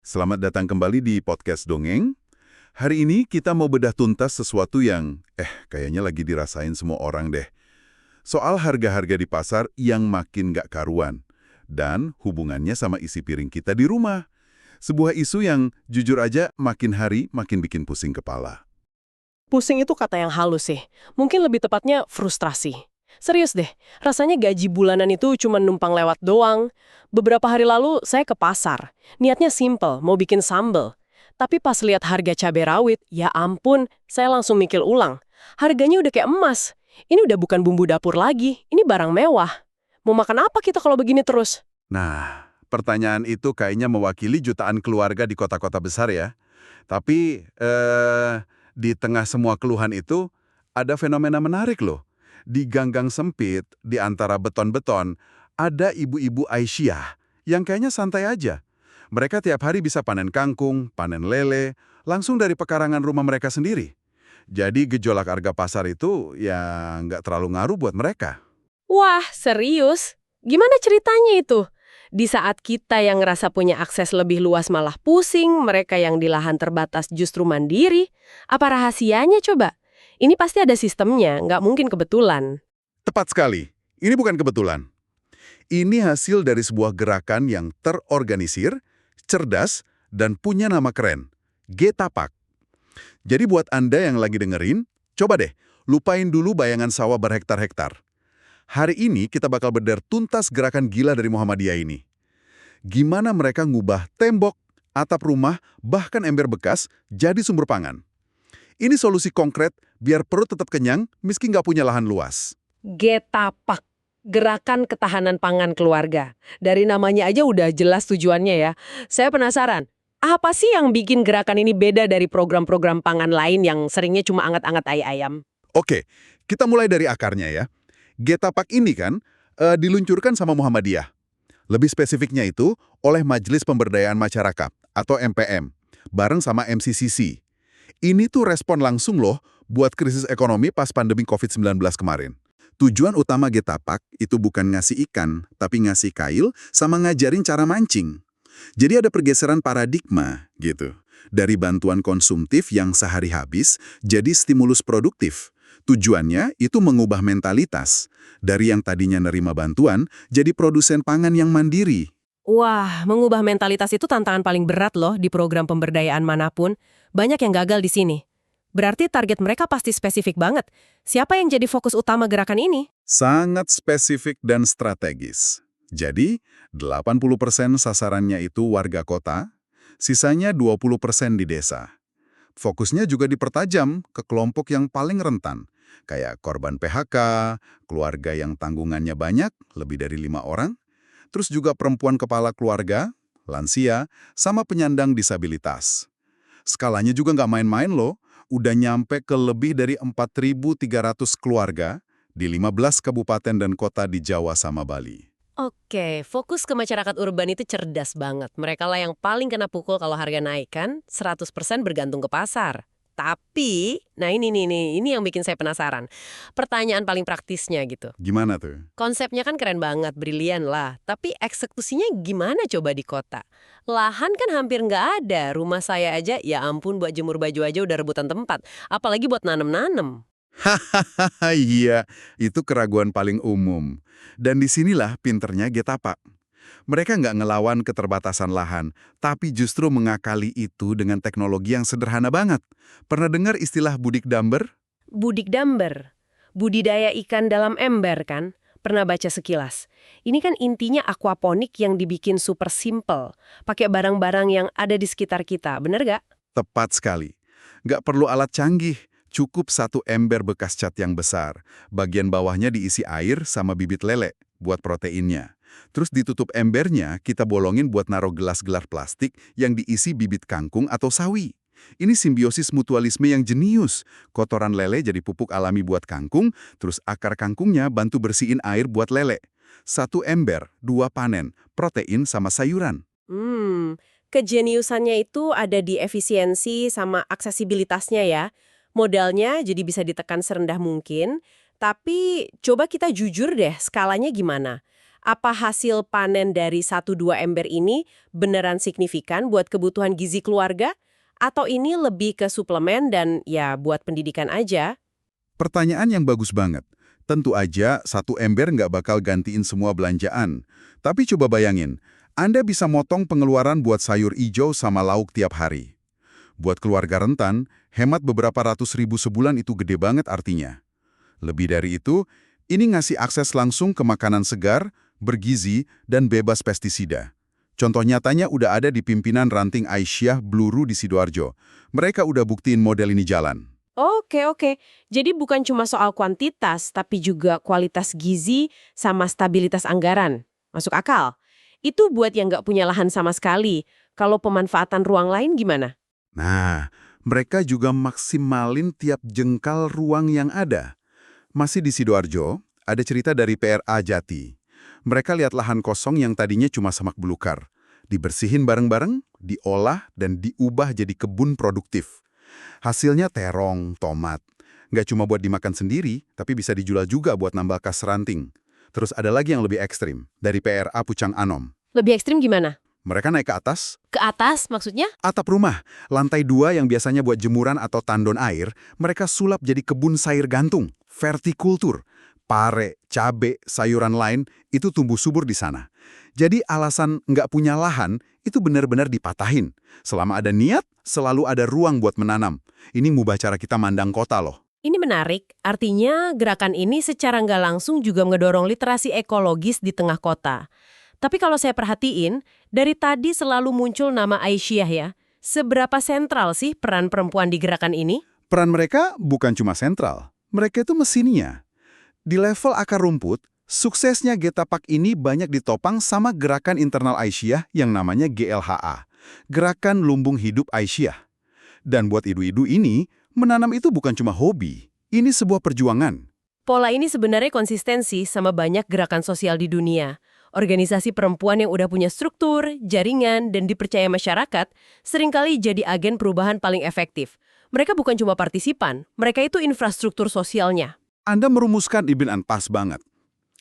Selamat datang kembali di Podcast Dongeng. Hari ini kita mau bedah tuntas sesuatu yang, kayaknya lagi dirasain semua orang deh. Soal harga-harga di pasar yang makin gak karuan. Dan hubungannya sama isi piring kita di rumah. Sebuah isu yang jujur aja makin hari makin bikin pusing kepala. Pusing itu kata yang halus sih. Mungkin lebih tepatnya frustrasi. Serius deh, rasanya gaji bulanan itu cuma numpang lewat doang. Beberapa hari lalu saya ke pasar. Niatnya simple, mau bikin sambal. Tapi pas lihat harga cabai rawit, ya ampun, saya langsung mikir ulang. Harganya udah kayak emas. Ini udah bukan bumbu dapur lagi, ini barang mewah. Mau makan apa kita kalau begini terus? Nah, pertanyaan itu kayaknya mewakili jutaan keluarga di kota-kota besar ya. Tapi, di tengah semua keluhan itu, ada fenomena menarik loh. Di gang-gang sempit, di antara beton-beton, ada ibu-ibu Aisyah yang kayaknya santai aja. Mereka tiap hari bisa panen kangkung, panen lele, langsung dari pekarangan rumah mereka sendiri. Jadi gejolak harga pasar itu ya nggak terlalu ngaruh buat mereka. Wah, serius? Gimana ceritanya itu? Di saat kita yang ngerasa punya akses lebih luas malah pusing, mereka yang di lahan terbatas justru mandiri. Apa rahasianya coba? Ini pasti ada sistemnya, nggak mungkin kebetulan. Tepat sekali, ini bukan kebetulan. Ini hasil dari sebuah gerakan yang terorganisir, cerdas, dan punya nama keren, Getapak. Jadi buat Anda yang lagi dengerin, coba deh, lupain dulu bayangan sawah berhektar-hektar. Hari ini kita bakal bedah tuntas gerakan gila dari Muhammadiyah ini. Gimana mereka ngubah tembok, atap rumah, bahkan ember bekas jadi sumber pangan. Ini solusi konkret biar perut tetap kenyang meski nggak punya lahan luas. Getapak, Gerakan Ketahanan Pangan Keluarga. Dari namanya aja udah jelas tujuannya ya. Saya penasaran, apa sih yang bikin gerakan ini beda dari program-program pangan lain yang seringnya cuma anget-anget ayam? Oke, kita mulai dari akarnya ya. Getapak ini kan diluncurkan sama Muhammadiyah. Lebih spesifiknya itu oleh Majelis Pemberdayaan Masyarakat atau MPM, bareng sama MCCC. Ini tuh respon langsung loh buat krisis ekonomi pas pandemi COVID-19 kemarin. Tujuan utama Getapak itu bukan ngasih ikan, tapi ngasih kail sama ngajarin cara mancing. Jadi ada pergeseran paradigma gitu. Dari bantuan konsumtif yang sehari habis jadi stimulus produktif. Tujuannya itu mengubah mentalitas. Dari yang tadinya nerima bantuan, jadi produsen pangan yang mandiri. Wah, mengubah mentalitas itu tantangan paling berat loh di program pemberdayaan manapun. Banyak yang gagal di sini. Berarti target mereka pasti spesifik banget. Siapa yang jadi fokus utama gerakan ini? Sangat spesifik dan strategis. Jadi, 80% sasarannya itu warga kota, sisanya 20% di desa. Fokusnya juga dipertajam ke kelompok yang paling rentan, kayak korban PHK, keluarga yang tanggungannya banyak, lebih dari 5 orang, terus juga perempuan kepala keluarga, lansia, sama penyandang disabilitas. Skalanya juga nggak main-main loh, udah nyampe ke lebih dari 4.300 keluarga di 15 kabupaten dan kota di Jawa sama Bali. Oke, fokus ke masyarakat urban itu cerdas banget. Mereka lah yang paling kena pukul kalau harga naik kan, 100% bergantung ke pasar. Tapi, nah ini yang bikin saya penasaran. Pertanyaan paling praktisnya gitu. Gimana tuh? Konsepnya kan keren banget, brilian lah. Tapi eksekusinya gimana coba di kota? Lahan kan hampir nggak ada. Rumah saya aja, ya ampun buat jemur baju aja udah rebutan tempat. Apalagi buat nanem-nanem. Hahaha, iya, itu keraguan paling umum. Dan disinilah pinternya Getapak. Mereka nggak ngelawan keterbatasan lahan, tapi justru mengakali itu dengan teknologi yang sederhana banget. Pernah dengar istilah budik damber? Budik damber, budidaya ikan dalam ember kan? Pernah baca sekilas. Ini kan intinya aquaponik yang dibikin super simple. Pakai barang-barang yang ada di sekitar kita, bener gak? Tepat sekali. Nggak perlu alat canggih, cukup satu ember bekas cat yang besar. Bagian bawahnya diisi air sama bibit lele buat proteinnya. Terus ditutup embernya, kita bolongin buat naruh gelas-gelas plastik yang diisi bibit kangkung atau sawi. Ini simbiosis mutualisme yang jenius. Kotoran lele jadi pupuk alami buat kangkung, terus akar kangkungnya bantu bersihin air buat lele. Satu ember, dua panen, protein sama sayuran. Kejeniusannya itu ada di efisiensi sama aksesibilitasnya ya. Modalnya jadi bisa ditekan serendah mungkin, tapi coba kita jujur deh, skalanya gimana? Apa hasil panen dari 1-2 ember ini beneran signifikan buat kebutuhan gizi keluarga? Atau ini lebih ke suplemen dan ya buat pendidikan aja? Pertanyaan yang bagus banget. Tentu aja satu ember nggak bakal gantiin semua belanjaan. Tapi coba bayangin, Anda bisa motong pengeluaran buat sayur ijo sama lauk tiap hari. Buat keluarga rentan, hemat beberapa ratus ribu sebulan itu gede banget artinya. Lebih dari itu, ini ngasih akses langsung ke makanan segar, bergizi, dan bebas pestisida. Contoh nyatanya udah ada di pimpinan ranting Aisyah Bluru di Sidoarjo. Mereka udah buktiin model ini jalan. Oke. Jadi bukan cuma soal kuantitas, tapi juga kualitas gizi sama stabilitas anggaran. Masuk akal. Itu buat yang nggak punya lahan sama sekali. Kalau pemanfaatan ruang lain gimana? Nah, mereka juga maksimalin tiap jengkal ruang yang ada. Masih di Sidoarjo, ada cerita dari PRA Jati. Mereka lihat lahan kosong yang tadinya cuma semak belukar. Dibersihin bareng-bareng, diolah, dan diubah jadi kebun produktif. Hasilnya terong, tomat. Nggak cuma buat dimakan sendiri, tapi bisa dijual juga buat nambah kas ranting. Terus ada lagi yang lebih ekstrim, dari PRA Pucang Anom. Lebih ekstrim gimana? Mereka naik ke atas, Ke atas maksudnya? atap rumah, lantai 2 yang biasanya buat jemuran atau tandon air, mereka sulap jadi kebun sayur gantung, vertikultur. Pare, cabe, sayuran lain, itu tumbuh subur di sana. Jadi alasan nggak punya lahan, itu benar-benar dipatahin. Selama ada niat, selalu ada ruang buat menanam. Ini ngubah cara kita mandang kota loh. Ini menarik, artinya gerakan ini secara nggak langsung juga ngedorong literasi ekologis di tengah kota. Tapi kalau saya perhatiin, dari tadi selalu muncul nama Aisyah ya. Seberapa sentral sih peran perempuan di gerakan ini? Peran mereka bukan cuma sentral, mereka itu mesinnya. Di level akar rumput, suksesnya Getapak ini banyak ditopang sama gerakan internal Aisyah yang namanya GLHA, Gerakan Lumbung Hidup Aisyah. Dan buat ibu-ibu ini, menanam itu bukan cuma hobi, ini sebuah perjuangan. Pola ini sebenarnya konsistensi sama banyak gerakan sosial di dunia. Organisasi perempuan yang udah punya struktur, jaringan, dan dipercaya masyarakat seringkali jadi agen perubahan paling efektif. Mereka bukan cuma partisipan, mereka itu infrastruktur sosialnya. Anda merumuskan Ibn pas banget.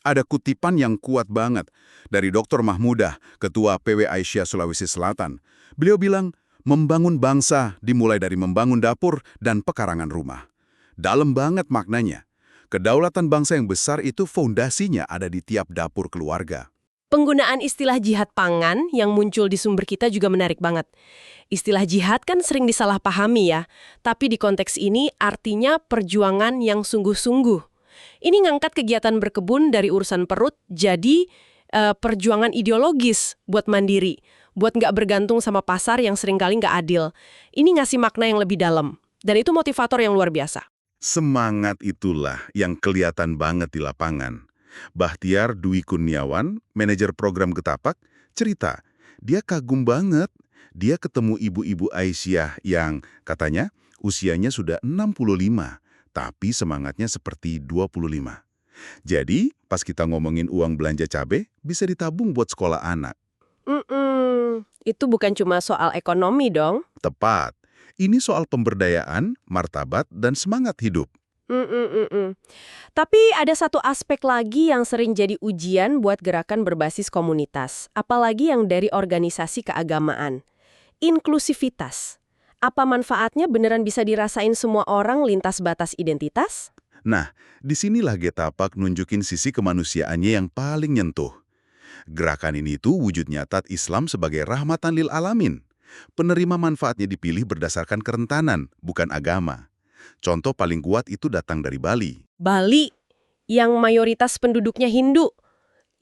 Ada kutipan yang kuat banget dari Dr. Mahmudah, Ketua PW Aisyah Sulawesi Selatan. Beliau bilang, membangun bangsa dimulai dari membangun dapur dan pekarangan rumah. Dalam banget maknanya. Kedaulatan bangsa yang besar itu fondasinya ada di tiap dapur keluarga. Penggunaan istilah jihad pangan yang muncul di sumber kita juga menarik banget. Istilah jihad kan sering disalahpahami ya, tapi di konteks ini artinya perjuangan yang sungguh-sungguh. Ini ngangkat kegiatan berkebun dari urusan perut jadi perjuangan ideologis buat mandiri, buat nggak bergantung sama pasar yang seringkali nggak adil. Ini ngasih makna yang lebih dalam, dan itu motivator yang luar biasa. Semangat itulah yang kelihatan banget di lapangan. Bahtiar Dwi Kurniawan, manajer program Getapak, cerita, dia kagum banget. Dia ketemu ibu-ibu Aisyah yang katanya usianya sudah 65, tapi semangatnya seperti 25. Jadi, pas kita ngomongin uang belanja cabai, bisa ditabung buat sekolah anak. Itu bukan cuma soal ekonomi dong. Tepat. Ini soal pemberdayaan, martabat, dan semangat hidup. Tapi ada satu aspek lagi yang sering jadi ujian buat gerakan berbasis komunitas, apalagi yang dari organisasi keagamaan. Inklusivitas. Apa manfaatnya beneran bisa dirasain semua orang lintas batas identitas? Nah, disinilah Getapak nunjukin sisi kemanusiaannya yang paling nyentuh. Gerakan ini tuh wujud nyata Islam sebagai rahmatan lil alamin. Penerima manfaatnya dipilih berdasarkan kerentanan, bukan agama. Contoh paling kuat itu datang dari Bali. Bali, yang mayoritas penduduknya Hindu.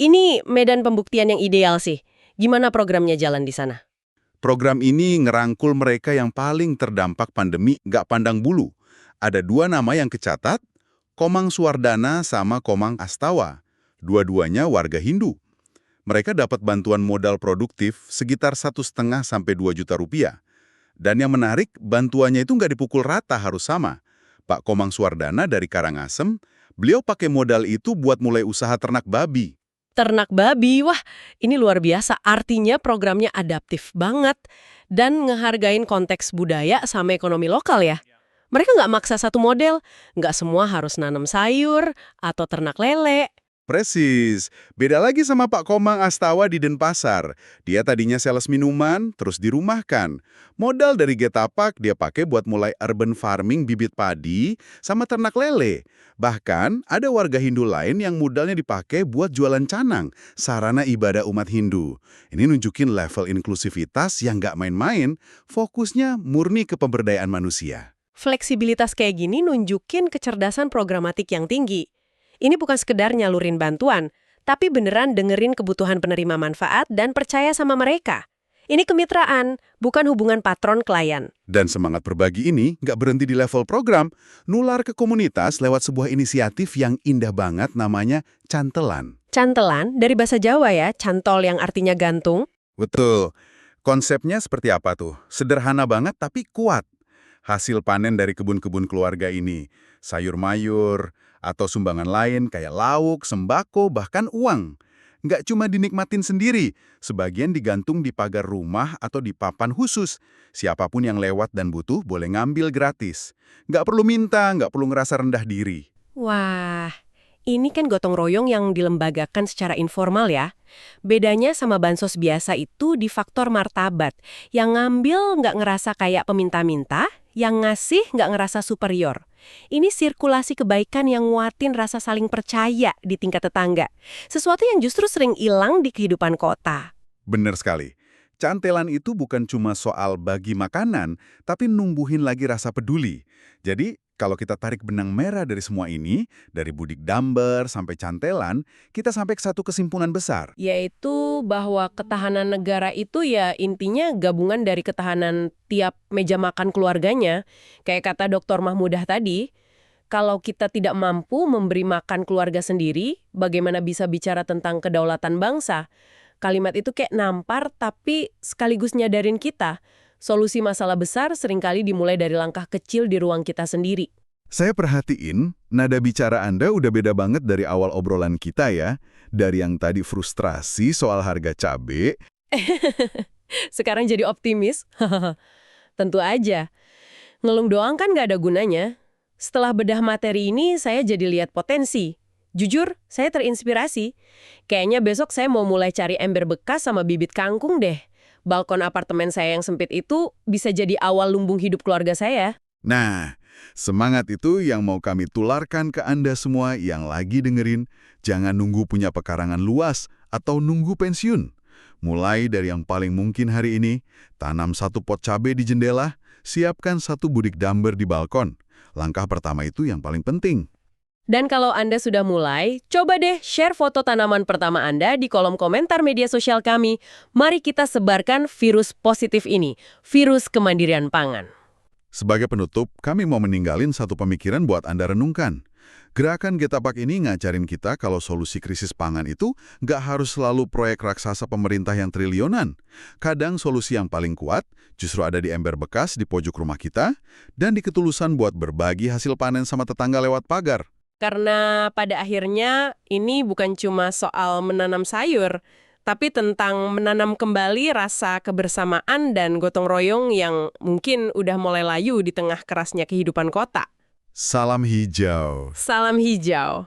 Ini medan pembuktian yang ideal sih. Gimana programnya jalan di sana? Program ini ngerangkul mereka yang paling terdampak pandemi nggak pandang bulu. Ada 2 nama yang kecatat, Komang Suwardana sama Komang Astawa. Dua-duanya warga Hindu. Mereka dapat bantuan modal produktif sekitar 1,5 sampai 2 juta rupiah. Dan yang menarik, bantuannya itu nggak dipukul rata, harus sama. Pak Komang Suwardana dari Karangasem, beliau pakai modal itu buat mulai usaha ternak babi. Ternak babi, wah ini luar biasa. Artinya programnya adaptif banget dan ngehargain konteks budaya sama ekonomi lokal ya. Mereka nggak maksa satu model, nggak semua harus nanam sayur atau ternak lele. Presis. Beda lagi sama Pak Komang Astawa di Denpasar. Dia tadinya sales minuman, terus dirumahkan. Modal dari Getapak dia pakai buat mulai urban farming bibit padi sama ternak lele. Bahkan ada warga Hindu lain yang modalnya dipakai buat jualan canang, sarana ibadah umat Hindu. Ini nunjukin level inklusivitas yang nggak main-main, fokusnya murni ke pemberdayaan manusia. Fleksibilitas kayak gini nunjukin kecerdasan programatik yang tinggi. Ini bukan sekedar nyalurin bantuan, tapi beneran dengerin kebutuhan penerima manfaat dan percaya sama mereka. Ini kemitraan, bukan hubungan patron-klien. Dan semangat berbagi ini nggak berhenti di level program, nular ke komunitas lewat sebuah inisiatif yang indah banget namanya Cantelan. Cantelan, dari bahasa Jawa ya, cantol yang artinya gantung. Betul. Konsepnya seperti apa tuh? Sederhana banget tapi kuat. Hasil panen dari kebun-kebun keluarga ini, sayur mayur, atau sumbangan lain kayak lauk, sembako, bahkan uang. Nggak cuma dinikmatin sendiri, sebagian digantung di pagar rumah atau di papan khusus. Siapapun yang lewat dan butuh boleh ngambil gratis. Nggak perlu minta, nggak perlu ngerasa rendah diri. Wah, ini kan gotong royong yang dilembagakan secara informal ya. Bedanya sama bansos biasa itu di faktor martabat. Yang ngambil nggak ngerasa kayak peminta-minta, yang ngasih nggak ngerasa superior. Ini sirkulasi kebaikan yang nguatin rasa saling percaya di tingkat tetangga. Sesuatu yang justru sering hilang di kehidupan kota. Bener sekali. Cantelan itu bukan cuma soal bagi makanan, tapi numbuhin lagi rasa peduli. Jadi, kalau kita tarik benang merah dari semua ini, dari Budik Damber sampai Cantelan, kita sampai ke satu kesimpulan besar. Yaitu bahwa ketahanan negara itu ya intinya gabungan dari ketahanan tiap meja makan keluarganya. Kayak kata Dr. Mahmudah tadi, kalau kita tidak mampu memberi makan keluarga sendiri, bagaimana bisa bicara tentang kedaulatan bangsa? Kalimat itu kayak nampar tapi sekaligus nyadarin kita. Solusi masalah besar seringkali dimulai dari langkah kecil di ruang kita sendiri. Saya perhatiin, nada bicara Anda udah beda banget dari awal obrolan kita ya. Dari yang tadi frustrasi soal harga cabai. Sekarang jadi optimis? Tentu aja. Ngelung doang kan nggak ada gunanya. Setelah bedah materi ini, saya jadi lihat potensi. Jujur, saya terinspirasi. Kayaknya besok saya mau mulai cari ember bekas sama bibit kangkung deh. Balkon apartemen saya yang sempit itu bisa jadi awal lumbung hidup keluarga saya. Nah, semangat itu yang mau kami tularkan ke Anda semua yang lagi dengerin. Jangan nunggu punya pekarangan luas atau nunggu pensiun. Mulai dari yang paling mungkin hari ini, tanam satu pot cabai di jendela, siapkan satu budik damber di balkon. Langkah pertama itu yang paling penting. Dan kalau Anda sudah mulai, coba deh share foto tanaman pertama Anda di kolom komentar media sosial kami. Mari kita sebarkan virus positif ini, virus kemandirian pangan. Sebagai penutup, kami mau meninggalin satu pemikiran buat Anda renungkan. Gerakan Getapak ini ngajarin kita kalau solusi krisis pangan itu nggak harus selalu proyek raksasa pemerintah yang triliunan. Kadang solusi yang paling kuat justru ada di ember bekas di pojok rumah kita dan di ketulusan buat berbagi hasil panen sama tetangga lewat pagar. Karena pada akhirnya ini bukan cuma soal menanam sayur, tapi tentang menanam kembali rasa kebersamaan dan gotong royong yang mungkin udah mulai layu di tengah kerasnya kehidupan kota. Salam hijau. Salam hijau.